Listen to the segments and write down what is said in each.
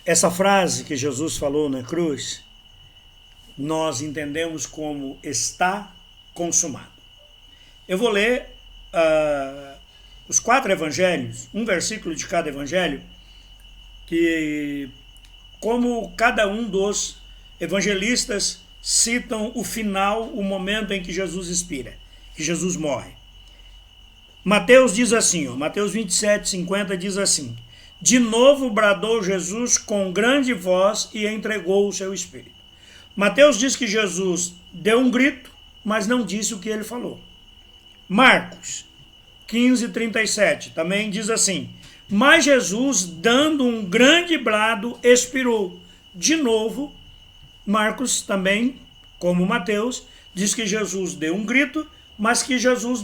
Essa frase que Jesus falou na cruz, nós entendemos como está consumado. Eu vou ler os 4 evangelhos, um versículo de cada evangelho, que como cada um dos evangelistas citam o final, o momento em que Jesus expira, que Jesus morre. Mateus diz assim, Mateus 27:50 diz assim: de novo bradou Jesus com grande voz e entregou o seu espírito. Mateus diz que Jesus deu um grito, mas não disse o que ele falou. Marcos 15:37 também diz assim: mas Jesus, dando um grande brado, expirou. De novo, Marcos também, como Mateus, diz que Jesus deu um grito, mas que Jesus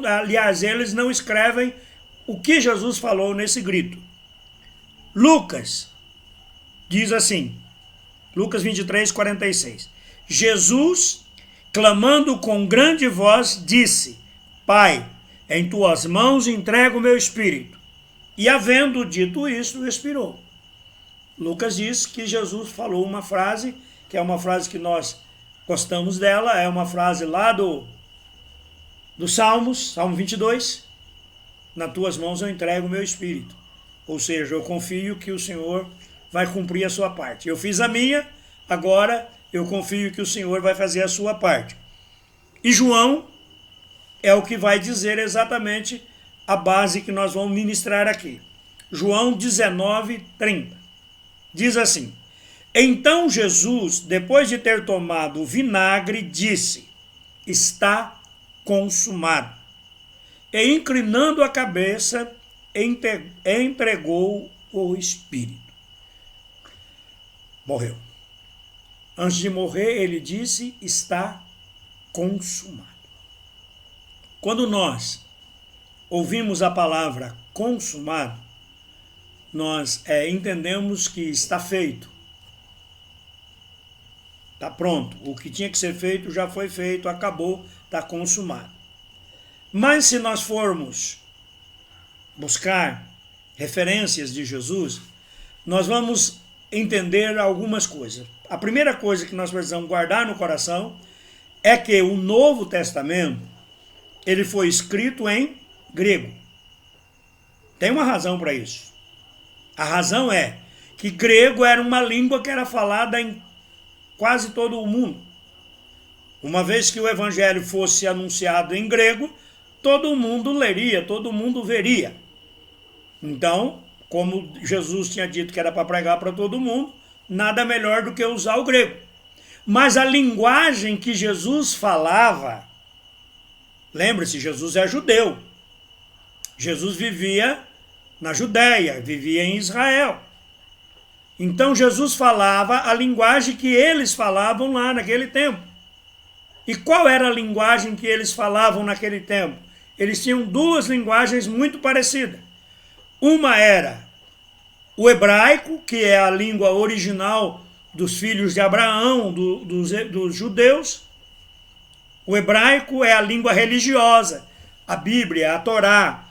aliás, eles não escrevem o que Jesus falou nesse grito. Lucas diz assim, Lucas 23:46, Jesus, clamando com grande voz, disse: Pai, em tuas mãos entrego o meu espírito. E havendo dito isso, expirou. Lucas diz que Jesus falou uma frase, que é uma frase que nós gostamos dela, é uma frase lá do Salmos, Salmo 22, nas tuas mãos eu entrego o meu espírito. Ou seja, eu confio que o Senhor vai cumprir a sua parte. Eu fiz a minha, agora eu confio que o Senhor vai fazer a sua parte. E João é o que vai dizer exatamente a base que nós vamos ministrar aqui. João 19:30. Diz assim: então Jesus, depois de ter tomado o vinagre, disse: está consumado. E inclinando a cabeça, entregou o espírito. Morreu. Antes de morrer, ele disse: está consumado. Quando nós ouvimos a palavra consumado, nós entendemos que está feito. Está pronto. O que tinha que ser feito já foi feito, acabou, está consumado. Mas se nós formos buscar referências de Jesus, nós vamos entender algumas coisas. A primeira coisa que nós precisamos guardar no coração é que o Novo Testamento ele foi escrito em grego. Tem uma razão para isso. A razão é que grego era uma língua que era falada em quase todo o mundo. Uma vez que o evangelho fosse anunciado em grego, todo mundo leria, todo mundo veria. Então, como Jesus tinha dito que era para pregar para todo mundo, nada melhor do que usar o grego. Mas a linguagem que Jesus falava, lembre-se, Jesus é judeu. Jesus vivia na Judéia, vivia em Israel. Então Jesus falava a linguagem que eles falavam lá naquele tempo. E qual era a linguagem que eles falavam naquele tempo? Eles tinham duas linguagens muito parecidas. Uma era o hebraico, que é a língua original dos filhos de Abraão, dos judeus. O hebraico é a língua religiosa, a Bíblia, a Torá,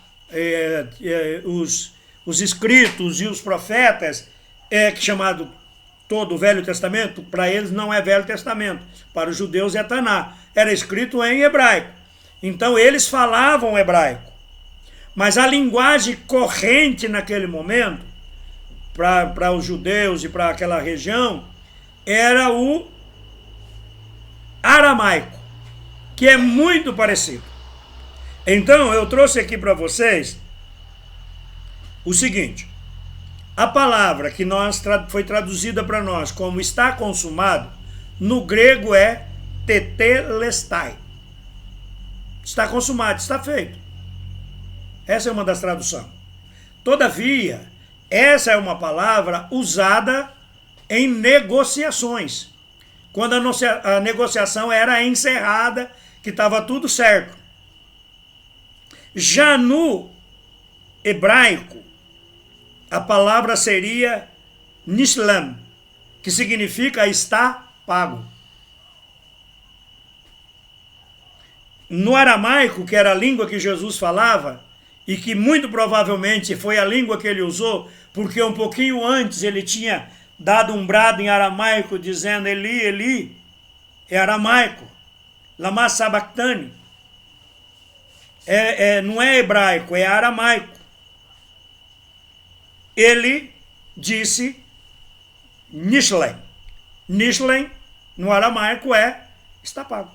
os escritos e os profetas, chamado todo o Velho Testamento, para eles não é Velho Testamento, para os judeus é Taná, era escrito em hebraico. Então eles falavam hebraico, mas a linguagem corrente naquele momento, para os judeus e para aquela região, era o aramaico, que é muito parecido. Então eu trouxe aqui para vocês o seguinte: a palavra que foi traduzida para nós como está consumado, no grego é tetelestai. Está consumado, está feito. Essa é uma das traduções. Todavia, essa é uma palavra usada em negociações. Quando a negociação era encerrada, que estava tudo certo. Já no hebraico, a palavra seria nishlam, que significa está pago. No aramaico, que era a língua que Jesus falava, e que muito provavelmente foi a língua que ele usou, porque um pouquinho antes ele tinha dado um brado em aramaico dizendo Eli, Eli, é aramaico, lama sabachthani, não é hebraico, é aramaico. Ele disse Nishlen. Nishlen, no aramaico, está pago.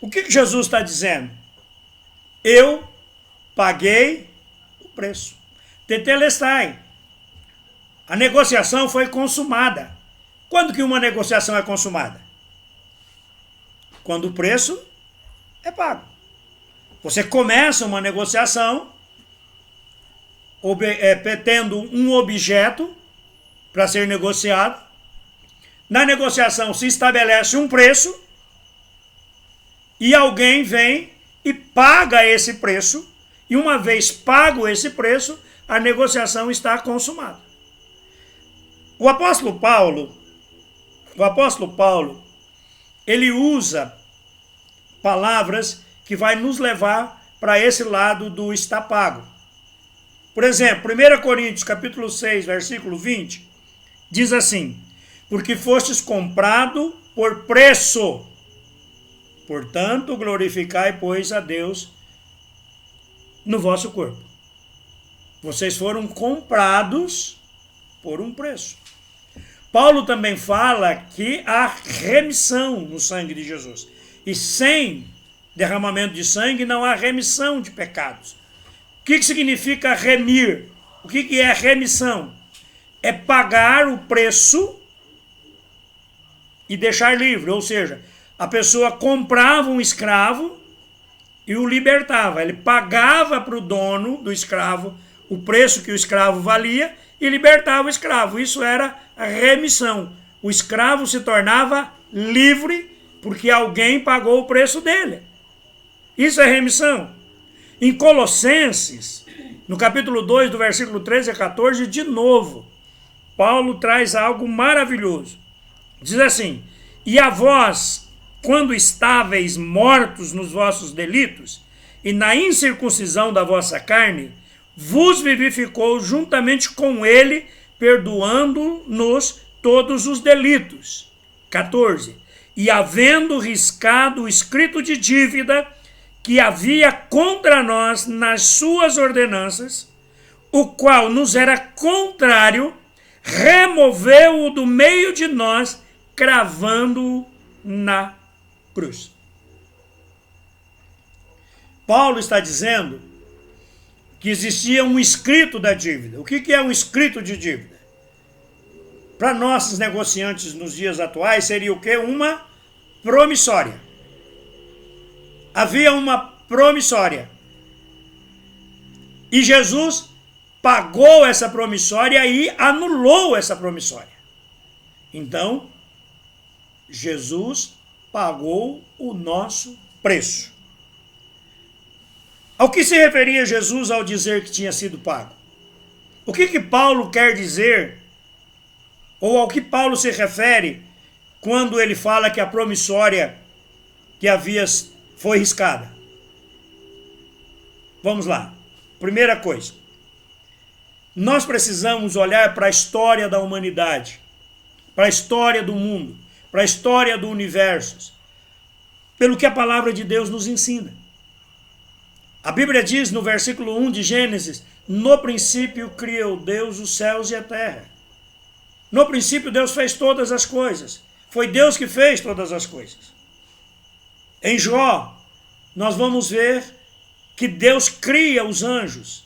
O que Jesus está dizendo? Eu paguei o preço. Tetelestai. A negociação foi consumada. Quando que uma negociação é consumada? Quando o preço é pago. Você começa uma negociação tendo um objeto para ser negociado. Na negociação se estabelece um preço e alguém vem e paga esse preço, e uma vez pago esse preço, a negociação está consumada. O apóstolo Paulo, ele usa palavras que vai nos levar para esse lado do está pago. Por exemplo, 1 Coríntios capítulo 6, versículo 20, diz assim: porque fostes comprado por preço, portanto glorificai, pois, a Deus no vosso corpo. Vocês foram comprados por um preço. Paulo também fala que há remissão no sangue de Jesus. E sem derramamento de sangue não há remissão de pecados. O que significa remir? O que é remissão? É pagar o preço e deixar livre. Ou seja, a pessoa comprava um escravo e o libertava. Ele pagava para o dono do escravo o preço que o escravo valia e libertava o escravo. Isso era a remissão. O escravo se tornava livre porque alguém pagou o preço dele. Isso é remissão. Em Colossenses, no capítulo 2, do versículo 13 a 14, de novo, Paulo traz algo maravilhoso. Diz assim: e a vós, quando estáveis mortos nos vossos delitos, e na incircuncisão da vossa carne, vos vivificou juntamente com ele, perdoando-nos todos os delitos. 14. E havendo riscado o escrito de dívida que havia contra nós nas suas ordenanças, o qual nos era contrário, removeu-o do meio de nós, cravando-o na cruz. Paulo está dizendo que existia um escrito da dívida. O que é um escrito de dívida? Para nossos negociantes nos dias atuais, seria o quê? Uma promissória. Havia uma promissória. E Jesus pagou essa promissória e anulou essa promissória. Então, Jesus pagou o nosso preço. Ao que se referia Jesus ao dizer que tinha sido pago? O que Paulo quer dizer, ou ao que Paulo se refere, quando ele fala que a promissória que havia foi riscada? Vamos lá. Primeira coisa. Nós precisamos olhar para a história da humanidade, para a história do mundo, para a história do universo, pelo que a palavra de Deus nos ensina. A Bíblia diz no versículo 1 de Gênesis: no princípio criou Deus os céus e a terra. No princípio Deus fez todas as coisas. Foi Deus que fez todas as coisas. Em Jó, nós vamos ver que Deus cria os anjos.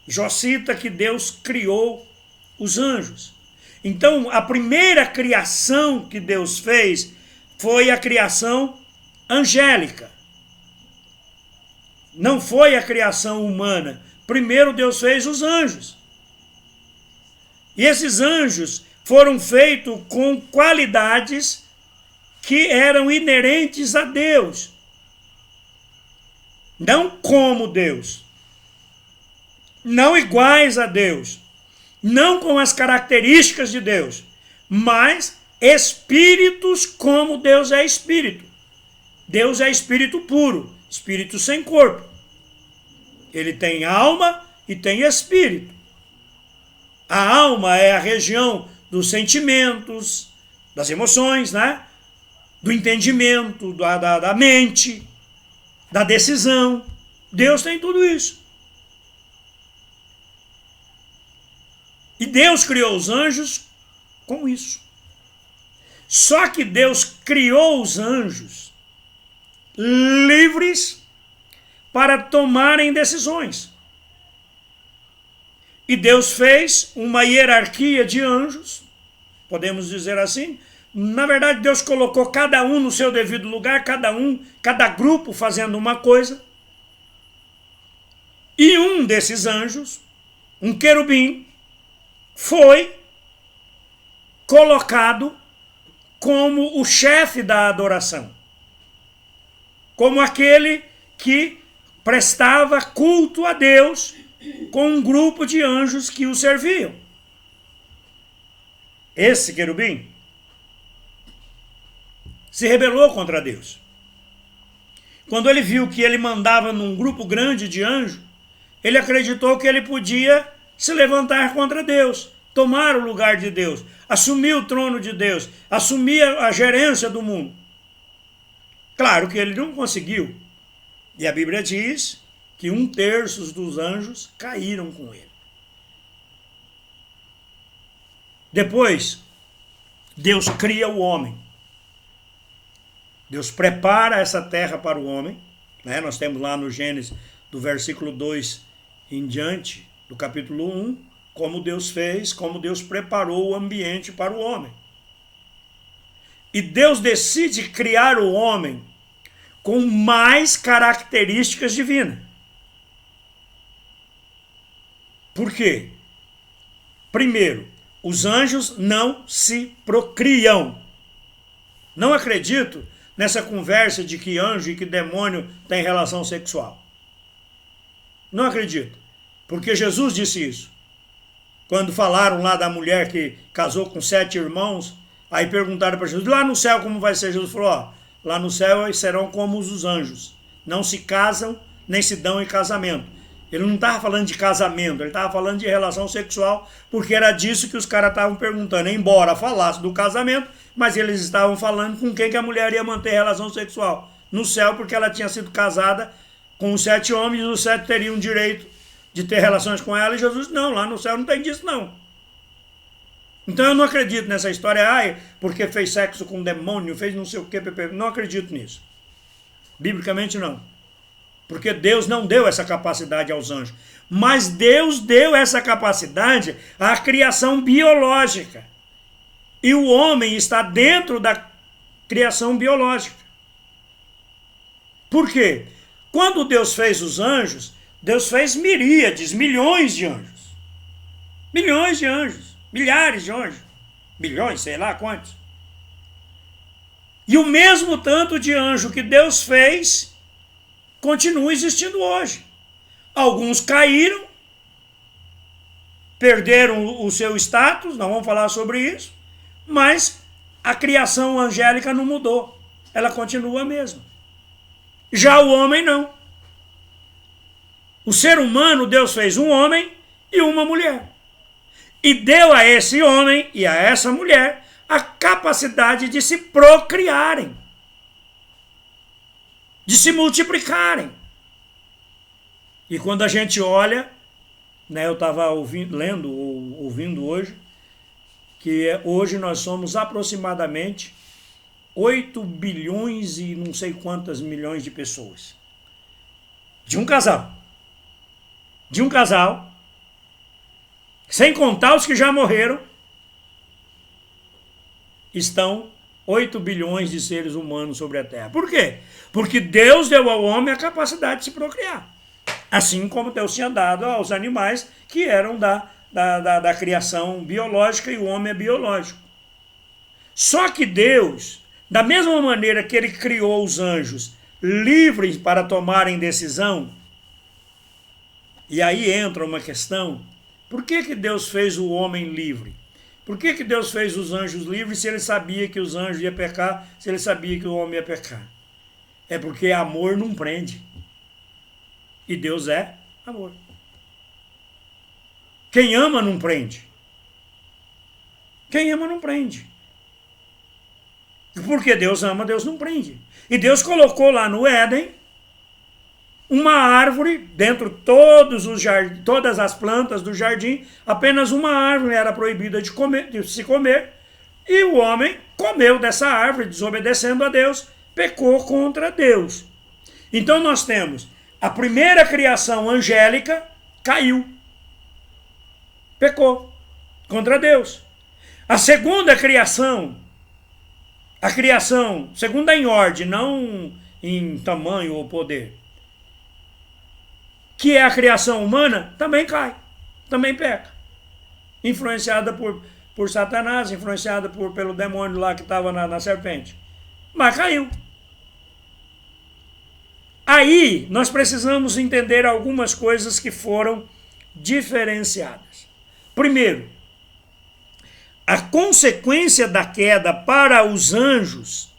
Jó cita que Deus criou os anjos. Então, a primeira criação que Deus fez foi a criação angélica. Não foi a criação humana. Primeiro Deus fez os anjos. E esses anjos foram feitos com qualidades que eram inerentes a Deus. Não como Deus. Não iguais a Deus. Não com as características de Deus. Mas espíritos como Deus é espírito. Deus é espírito puro, espírito sem corpo. Ele tem alma e tem espírito. A alma é a região dos sentimentos, das emoções, né? Do entendimento, da mente, da decisão. Deus tem tudo isso. E Deus criou os anjos com isso. Só que Deus criou os anjos livres para tomarem decisões. E Deus fez uma hierarquia de anjos, podemos dizer assim. Na verdade, Deus colocou cada um no seu devido lugar, cada grupo fazendo uma coisa. E um desses anjos, um querubim, foi colocado como o chefe da adoração, como aquele que prestava culto a Deus com um grupo de anjos que o serviam. Esse querubim se rebelou contra Deus. Quando ele viu que ele mandava num grupo grande de anjos, ele acreditou que ele podia se levantar contra Deus, tomar o lugar de Deus, assumir o trono de Deus, assumir a gerência do mundo. Claro que ele não conseguiu. E a Bíblia diz que 1/3 dos anjos caíram com ele. Depois, Deus cria o homem. Deus prepara essa terra para o homem. Né? Nós temos lá no Gênesis, do versículo 2 em diante, do capítulo 1, como Deus fez, como Deus preparou o ambiente para o homem. E Deus decide criar o homem com mais características divinas. Por quê? Primeiro, os anjos não se procriam. Não acredito nessa conversa de que anjo e que demônio têm relação sexual. Não acredito. Porque Jesus disse isso. Quando falaram lá da mulher que casou com 7 irmãos, aí perguntaram para Jesus, lá no céu como vai ser? Jesus falou, ó, lá no céu eles serão como os anjos. Não se casam, nem se dão em casamento. Ele não estava falando de casamento, ele estava falando de relação sexual, porque era disso que os caras estavam perguntando. Embora falasse do casamento, mas eles estavam falando com quem que a mulher ia manter relação sexual. No céu, porque ela tinha sido casada com os 7 homens, e os 7 teriam direito de ter relações com ela, e Jesus, não, lá no céu não tem disso não. Então eu não acredito nessa história, porque fez sexo com um demônio, fez não sei o que, não acredito nisso. Biblicamente não. Porque Deus não deu essa capacidade aos anjos. Mas Deus deu essa capacidade à criação biológica. E o homem está dentro da criação biológica. Por quê? Quando Deus fez os anjos, Deus fez miríades, milhões de anjos. Milhões de anjos. Milhares de anjos. Bilhões, sei lá quantos. E o mesmo tanto de anjo que Deus fez continua existindo hoje. Alguns caíram, perderam o seu status, não vamos falar sobre isso, mas a criação angélica não mudou. Ela continua a mesma. Já o homem não. O ser humano, Deus fez um homem e uma mulher. E deu a esse homem e a essa mulher a capacidade de se procriarem, de se multiplicarem. E quando a gente olha, né, eu estava ouvindo hoje, que hoje nós somos aproximadamente 8 bilhões e não sei quantas milhões de pessoas. De um casal. De um casal, sem contar os que já morreram, estão 8 bilhões de seres humanos sobre a Terra. Por quê? Porque Deus deu ao homem a capacidade de se procriar. Assim como Deus tinha dado aos animais que eram da criação biológica, e o homem é biológico. Só que Deus, da mesma maneira que ele criou os anjos livres para tomarem decisão, e aí entra uma questão, por que Deus fez o homem livre? Por que Deus fez os anjos livres se ele sabia que os anjos iam pecar, se ele sabia que o homem ia pecar? É porque amor não prende. E Deus é amor. Quem ama não prende. Quem ama não prende. Porque Deus ama, Deus não prende. E Deus colocou lá no Éden uma árvore, dentro de todas as plantas do jardim, apenas uma árvore era proibida de se comer, e o homem comeu dessa árvore, desobedecendo a Deus, pecou contra Deus. Então nós temos a primeira criação angélica, caiu, pecou contra Deus. A segunda criação, segunda em ordem, não em tamanho ou poder, que é a criação humana, também cai, também peca. Influenciada por Satanás, influenciada pelo demônio lá que estava na serpente. Mas caiu. Aí nós precisamos entender algumas coisas que foram diferenciadas. Primeiro, a consequência da queda para os anjos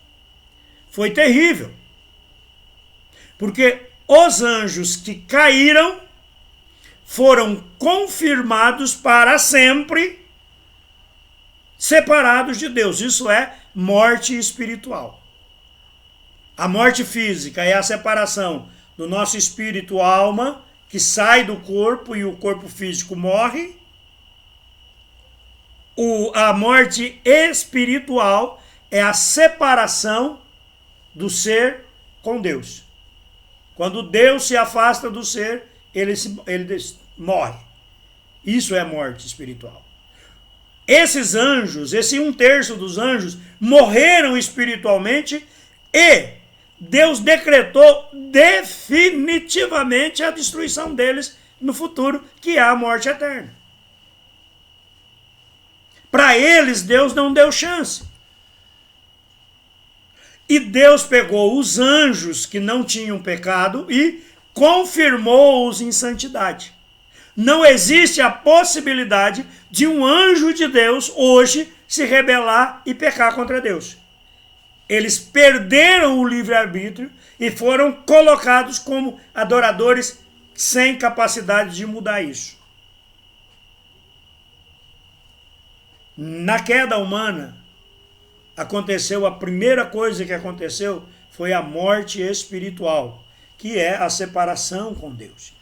foi terrível. Porque os anjos que caíram foram confirmados para sempre separados de Deus. Isso é morte espiritual. A morte física é a separação do nosso espírito, alma, que sai do corpo e o corpo físico morre. A morte espiritual é a separação do ser com Deus. Quando Deus se afasta do ser, ele morre. Isso é morte espiritual. Esses anjos, esse 1/3 dos anjos, morreram espiritualmente e Deus decretou definitivamente a destruição deles no futuro, que é a morte eterna. Para eles, Deus não deu chance. E Deus pegou os anjos que não tinham pecado e confirmou-os em santidade. Não existe a possibilidade de um anjo de Deus hoje se rebelar e pecar contra Deus. Eles perderam o livre-arbítrio e foram colocados como adoradores sem capacidade de mudar isso. Na queda humana, a primeira coisa que aconteceu foi a morte espiritual, que é a separação com Deus.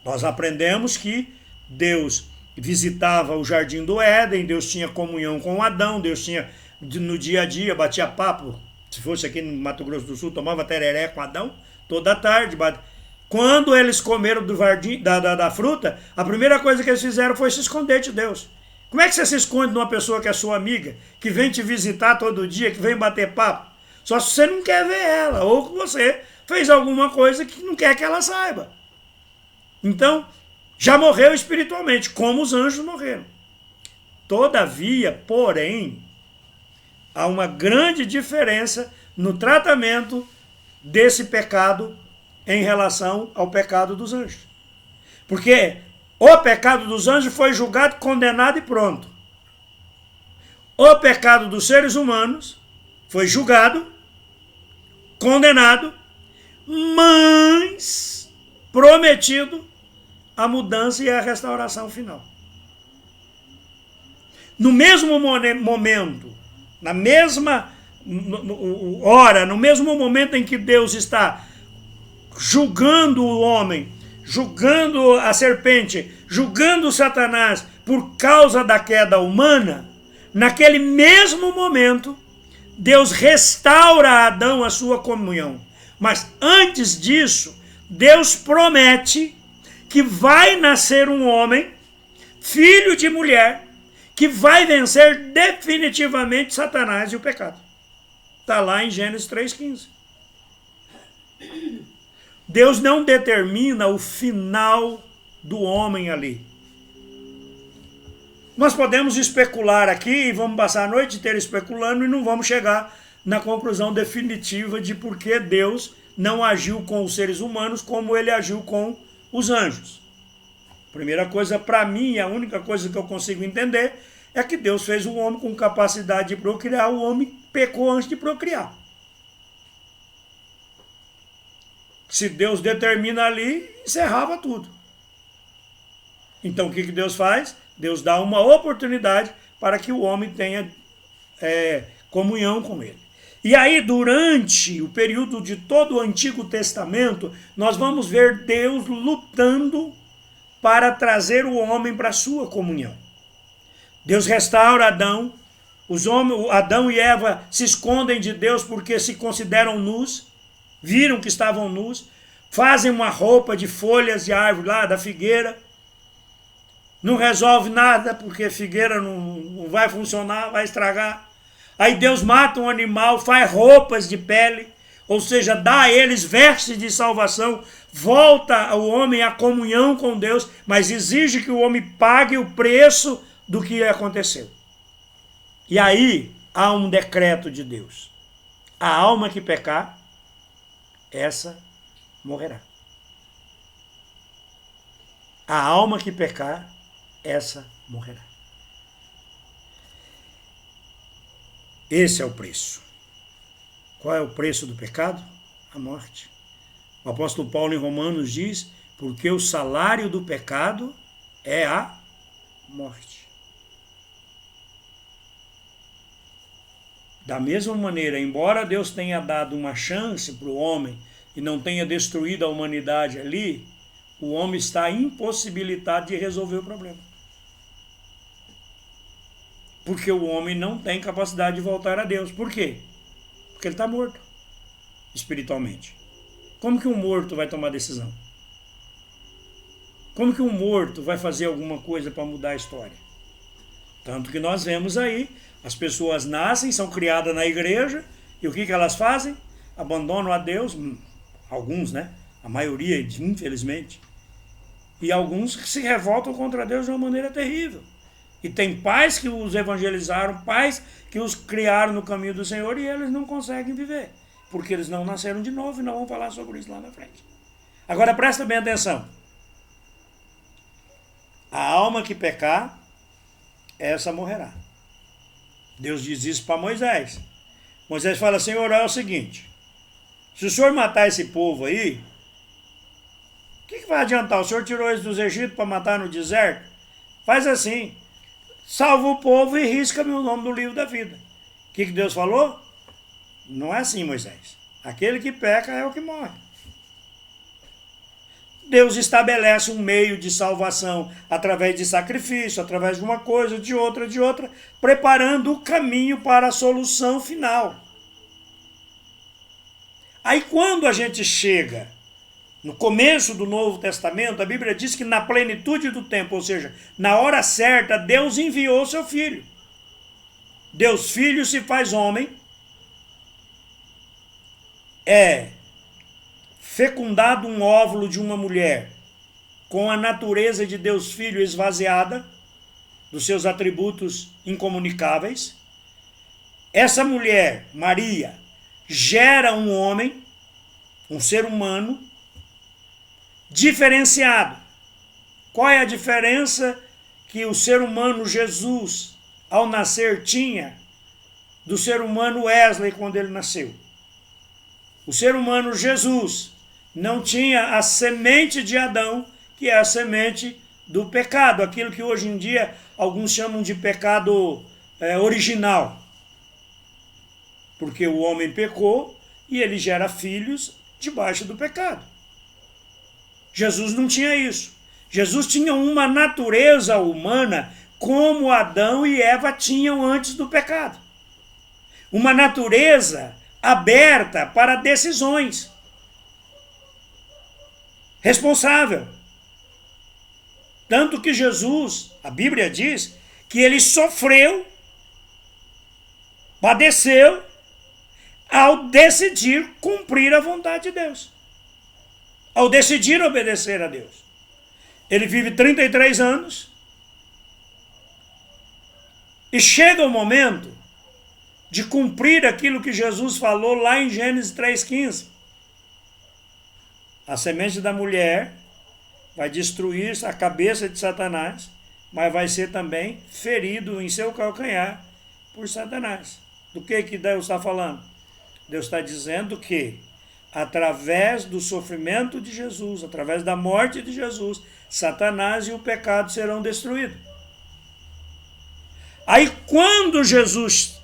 Nós aprendemos que Deus visitava o jardim do Éden, Deus tinha comunhão com Adão, Deus tinha no dia a dia, batia papo, se fosse aqui no Mato Grosso do Sul, tomava tereré com Adão, toda tarde. Quando eles comeram do jardim, da fruta, a primeira coisa que eles fizeram foi se esconder de Deus. Como é que você se esconde de uma pessoa que é sua amiga, que vem te visitar todo dia, que vem bater papo? Só se você não quer ver ela, ou que você fez alguma coisa que não quer que ela saiba. Então, já morreu espiritualmente, como os anjos morreram. Todavia, porém, há uma grande diferença no tratamento desse pecado em relação ao pecado dos anjos. Porque o pecado dos anjos foi julgado, condenado e pronto. O pecado dos seres humanos foi julgado, condenado, mas prometido a mudança e a restauração final. No mesmo momento, na mesma hora, no mesmo momento em que Deus está julgando o homem, julgando a serpente, julgando Satanás por causa da queda humana, naquele mesmo momento, Deus restaura a Adão a sua comunhão. Mas antes disso, Deus promete que vai nascer um homem, filho de mulher, que vai vencer definitivamente Satanás e o pecado. Está lá em Gênesis 3,15. Deus não determina o final do homem ali. Nós podemos especular aqui e vamos passar a noite inteira especulando e não vamos chegar na conclusão definitiva de por que Deus não agiu com os seres humanos como ele agiu com os anjos. Primeira coisa, para mim, a única coisa que eu consigo entender é que Deus fez o homem com capacidade de procriar, o homem pecou antes de procriar. Se Deus determina ali, encerrava tudo. Então o que Deus faz? Deus dá uma oportunidade para que o homem tenha comunhão com ele. E aí, durante o período de todo o Antigo Testamento, nós vamos ver Deus lutando para trazer o homem para a sua comunhão. Deus restaura Adão. Adão e Eva se escondem de Deus porque se consideram nus, viram que estavam nus, fazem uma roupa de folhas de árvore lá, da figueira. Não resolve nada, porque figueira não vai funcionar, vai estragar. Aí Deus mata um animal, faz roupas de pele, ou seja, dá a eles vestes de salvação, volta o homem à comunhão com Deus, mas exige que o homem pague o preço do que aconteceu. E aí há um decreto de Deus. A alma que pecar, essa morrerá. A alma que pecar, essa morrerá. Esse é o preço. Qual é o preço do pecado? A morte. O apóstolo Paulo em Romanos diz, porque o salário do pecado é a morte. Da mesma maneira, embora Deus tenha dado uma chance para o homem e não tenha destruído a humanidade ali, o homem está impossibilitado de resolver o problema. Porque o homem não tem capacidade de voltar a Deus. Por quê? Porque ele está morto, espiritualmente. Como que um morto vai tomar decisão? Como que um morto vai fazer alguma coisa para mudar a história? Tanto que nós vemos aí, as pessoas nascem, são criadas na igreja, e o que elas fazem? Abandonam a Deus, alguns, né? A maioria, infelizmente. E alguns se revoltam contra Deus de uma maneira terrível. E tem pais que os evangelizaram, pais que os criaram no caminho do Senhor e eles não conseguem viver. Porque eles não nasceram de novo e nós vamos falar sobre isso lá na frente. Agora presta bem atenção. A alma que pecar, essa morrerá. Deus diz isso para Moisés. Moisés fala, Senhor, é o seguinte, se o Senhor matar esse povo aí, o que vai adiantar? O Senhor tirou eles dos Egito para matar no deserto? Faz assim, salva o povo e risca-me o nome do livro da vida. O que Deus falou? Não é assim, Moisés. Aquele que peca é o que morre. Deus estabelece um meio de salvação através de sacrifício, através de uma coisa, de outra, preparando o caminho para a solução final. Aí quando a gente chega no começo do Novo Testamento, a Bíblia diz que na plenitude do tempo, ou seja, na hora certa, Deus enviou seu Filho. Deus Filho se faz homem, é fecundado um óvulo de uma mulher com a natureza de Deus Filho esvaziada dos seus atributos incomunicáveis. Essa mulher, Maria, gera um homem, um ser humano, diferenciado. Qual é a diferença que o ser humano Jesus, ao nascer, tinha do ser humano Wesley quando ele nasceu? O ser humano Jesus não tinha a semente de Adão, que é a semente do pecado, aquilo que hoje em dia alguns chamam de pecado original. Porque o homem pecou e ele gera filhos debaixo do pecado. Jesus não tinha isso. Jesus tinha uma natureza humana como Adão e Eva tinham antes do pecado. Uma natureza aberta para decisões. Responsável. Tanto que Jesus, a Bíblia diz, que ele sofreu, padeceu, ao decidir cumprir a vontade de Deus. Ao decidir obedecer a Deus. Ele vive 33 anos e chega o momento de cumprir aquilo que Jesus falou lá em Gênesis 3,15. A semente da mulher vai destruir a cabeça de Satanás, mas vai ser também ferido em seu calcanhar por Satanás. Do que Deus está falando? Deus está dizendo que através do sofrimento de Jesus, através da morte de Jesus, Satanás e o pecado serão destruídos. Aí quando Jesus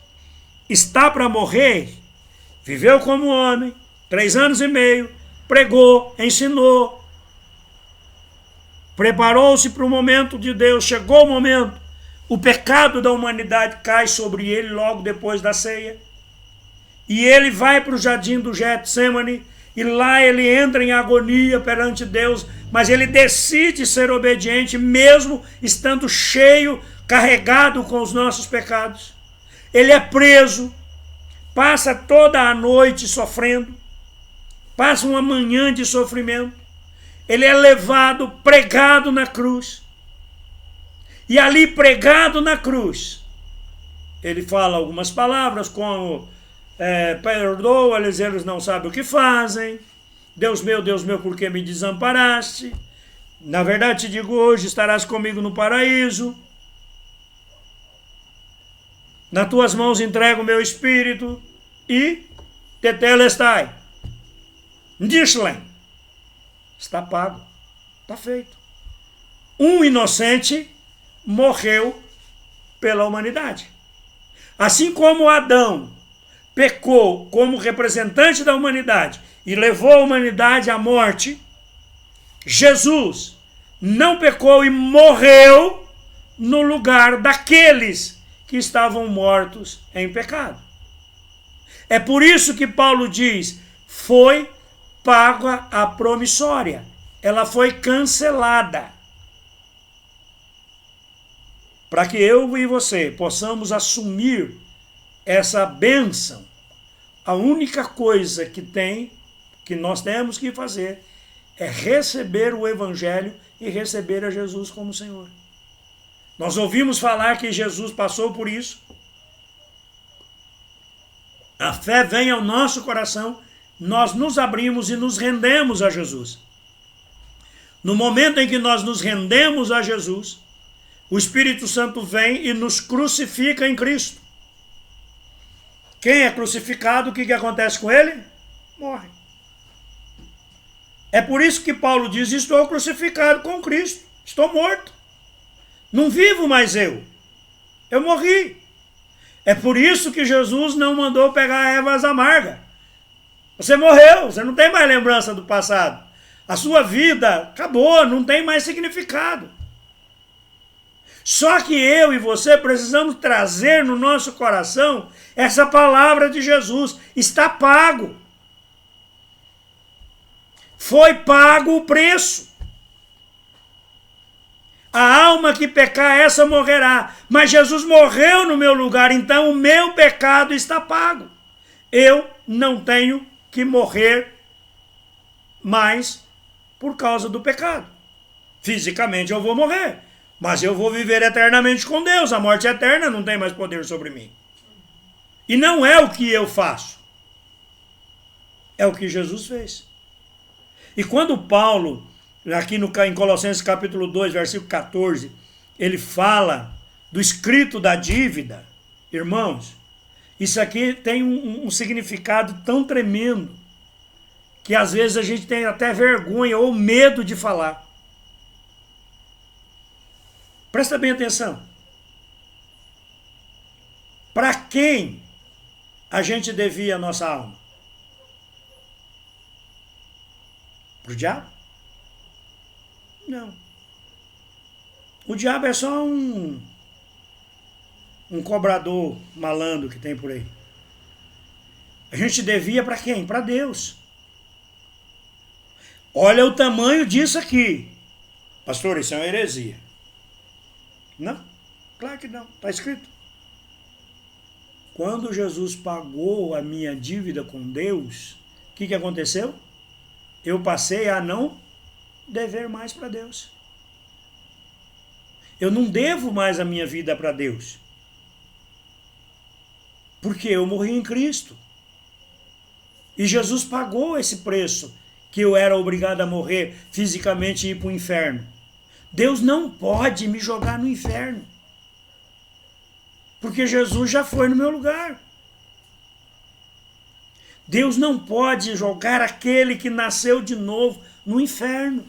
está para morrer, viveu como homem, 3 anos e meio, pregou, ensinou, preparou-se para o momento de Deus, chegou o momento, o pecado da humanidade cai sobre ele logo depois da ceia, e ele vai para o jardim do Getsêmani, e lá ele entra em agonia perante Deus, mas ele decide ser obediente, mesmo estando cheio, carregado com os nossos pecados. Ele é preso, passa toda a noite sofrendo, passa uma manhã de sofrimento, ele é levado, pregado na cruz, e ali pregado na cruz, ele fala algumas palavras como perdoa-lhes, eles não sabem o que fazem, Deus meu, por que me desamparaste? Na verdade te digo hoje, estarás comigo no paraíso, nas tuas mãos entrego o meu espírito, e tetelestai, Dishlem, está pago, está feito. Um inocente morreu pela humanidade. Assim como Adão pecou como representante da humanidade e levou a humanidade à morte, Jesus não pecou e morreu no lugar daqueles que estavam mortos em pecado. É por isso que Paulo diz, foi paga a promissória, ela foi cancelada. Para que eu e você possamos assumir essa bênção, a única coisa que nós temos que fazer é receber o Evangelho e receber a Jesus como Senhor. Nós ouvimos falar que Jesus passou por isso. A fé vem ao nosso coração, nós nos abrimos e nos rendemos a Jesus. No momento em que nós nos rendemos a Jesus, o Espírito Santo vem e nos crucifica em Cristo. Quem é crucificado, o que acontece com ele? Morre. É por isso que Paulo diz, estou crucificado com Cristo, estou morto. Não vivo mais eu morri. É por isso que Jesus não mandou pegar ervas amargas. Você morreu, você não tem mais lembrança do passado. A sua vida acabou, não tem mais significado. Só que eu e você precisamos trazer no nosso coração essa palavra de Jesus. Está pago. Foi pago o preço. A alma que pecar, essa morrerá. Mas Jesus morreu no meu lugar, então o meu pecado está pago. Eu não tenho que morrer mais por causa do pecado. Fisicamente eu vou morrer, mas eu vou viver eternamente com Deus. A morte eterna não tem mais poder sobre mim. E não é o que eu faço, é o que Jesus fez. E quando Paulo, aqui em Colossenses capítulo 2, versículo 14, ele fala do escrito da dívida, irmãos, isso aqui tem um significado tão tremendo que às vezes a gente tem até vergonha ou medo de falar. Presta bem atenção. Para quem a gente devia a nossa alma? Para o diabo? Não. O diabo é só um cobrador malandro que tem por aí. A gente devia para quem? Para Deus. Olha o tamanho disso aqui. Pastor, isso é uma heresia. Não, claro que não. Está escrito. Quando Jesus pagou a minha dívida com Deus, o que aconteceu? Eu passei a não dever mais para Deus. Eu não devo mais a minha vida para Deus. Porque eu morri em Cristo. E Jesus pagou esse preço que eu era obrigado a morrer fisicamente e ir para o inferno. Deus não pode me jogar no inferno. Porque Jesus já foi no meu lugar. Deus não pode jogar aquele que nasceu de novo no inferno.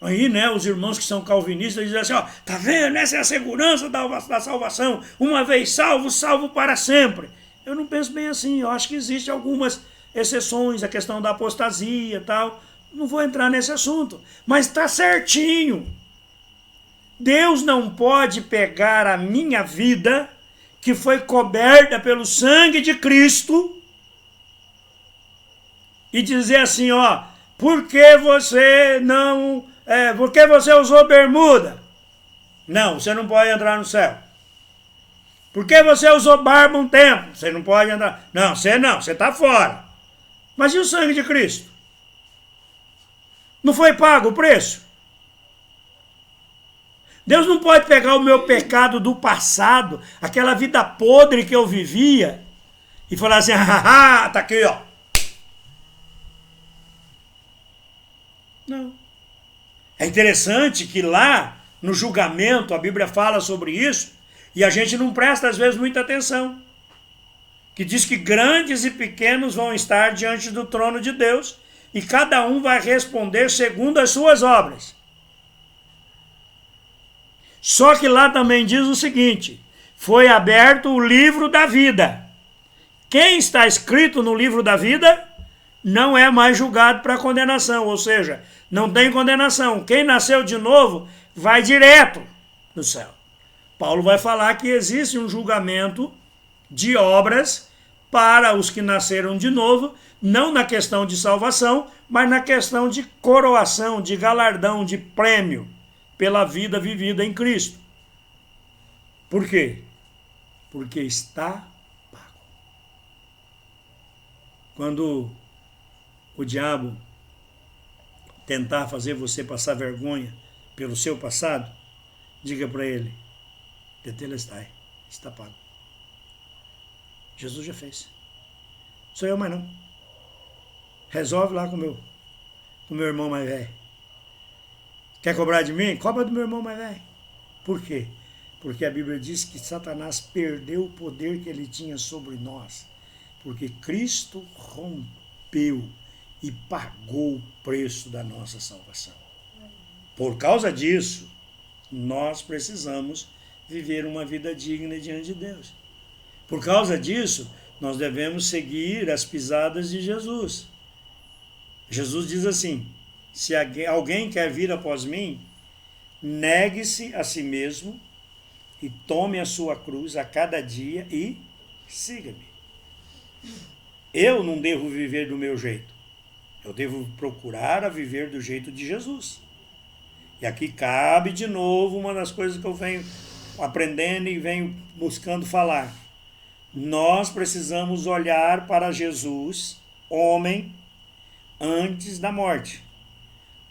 Aí, né, os irmãos que são calvinistas dizem assim, ó, tá vendo? Essa é a segurança da salvação. Uma vez salvo, salvo para sempre. Eu não penso bem assim. Eu acho que existem algumas exceções, a questão da apostasia e tal. Não vou entrar nesse assunto. Mas está certinho. Deus não pode pegar a minha vida, que foi coberta pelo sangue de Cristo, e dizer assim, ó, por que você usou bermuda? Não, você não pode entrar no céu. Por que você usou barba um tempo? Você não pode entrar. Não, você está fora. Mas e o sangue de Cristo? Não foi pago o preço? Deus não pode pegar o meu pecado do passado, aquela vida podre que eu vivia, e falar assim, haha, tá aqui, ó. Não. É interessante que lá, no julgamento, a Bíblia fala sobre isso, e a gente não presta, às vezes, muita atenção. Que diz que grandes e pequenos vão estar diante do trono de Deus, e cada um vai responder segundo as suas obras. Só que lá também diz o seguinte, foi aberto o livro da vida. Quem está escrito no livro da vida não é mais julgado para condenação, ou seja, não tem condenação. Quem nasceu de novo vai direto no céu. Paulo vai falar que existe um julgamento de obras para os que nasceram de novo, não na questão de salvação, mas na questão de coroação, de galardão, de prêmio pela vida vivida em Cristo. Por quê? Porque está pago. Quando o diabo tentar fazer você passar vergonha pelo seu passado, diga para ele, tetelestai, está pago. Jesus já fez. Sou eu mais não. Resolve lá com o meu irmão mais velho. Quer cobrar de mim? Cobra do meu irmão mais velho. Por quê? Porque a Bíblia diz que Satanás perdeu o poder que ele tinha sobre nós. Porque Cristo rompeu e pagou o preço da nossa salvação. Por causa disso, nós precisamos viver uma vida digna diante de Deus. Por causa disso, nós devemos seguir as pisadas de Jesus. Jesus diz assim, se alguém quer vir após mim, negue-se a si mesmo e tome a sua cruz a cada dia e siga-me. Eu não devo viver do meu jeito. Eu devo procurar a viver do jeito de Jesus. E aqui cabe de novo uma das coisas que eu venho aprendendo e venho buscando falar. Nós precisamos olhar para Jesus, homem, antes da morte.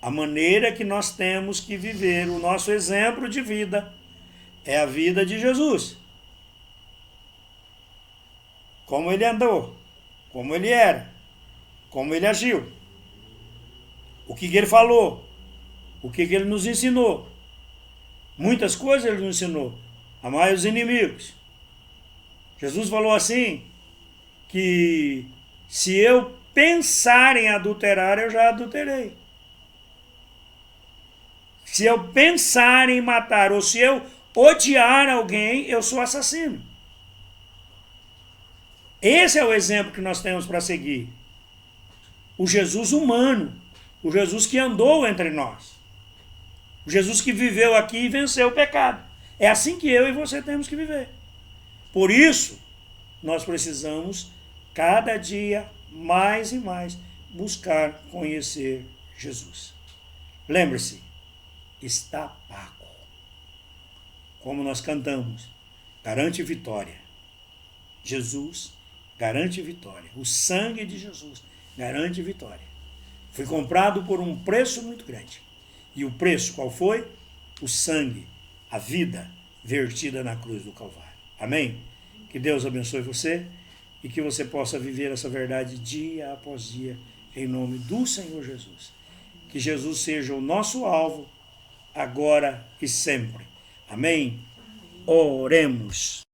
A maneira que nós temos que viver, o nosso exemplo de vida, é a vida de Jesus. Como ele andou, como ele era, como ele agiu, o que ele falou, o que ele nos ensinou. Muitas coisas ele nos ensinou. Amai os inimigos. Jesus falou assim, que se eu pensar em adulterar, eu já adulterei. Se eu pensar em matar, ou se eu odiar alguém, eu sou assassino. Esse é o exemplo que nós temos para seguir. O Jesus humano, o Jesus que andou entre nós. O Jesus que viveu aqui e venceu o pecado. É assim que eu e você temos que viver. Por isso, nós precisamos, cada dia, mais e mais, buscar conhecer Jesus. Lembre-se, está pago. Como nós cantamos, garante vitória. Jesus garante vitória. O sangue de Jesus garante vitória. Foi comprado por um preço muito grande. E o preço qual foi? O sangue, a vida vertida na cruz do Calvário. Amém? Que Deus abençoe você e que você possa viver essa verdade dia após dia, em nome do Senhor Jesus. Que Jesus seja o nosso alvo, agora e sempre. Amém? Oremos.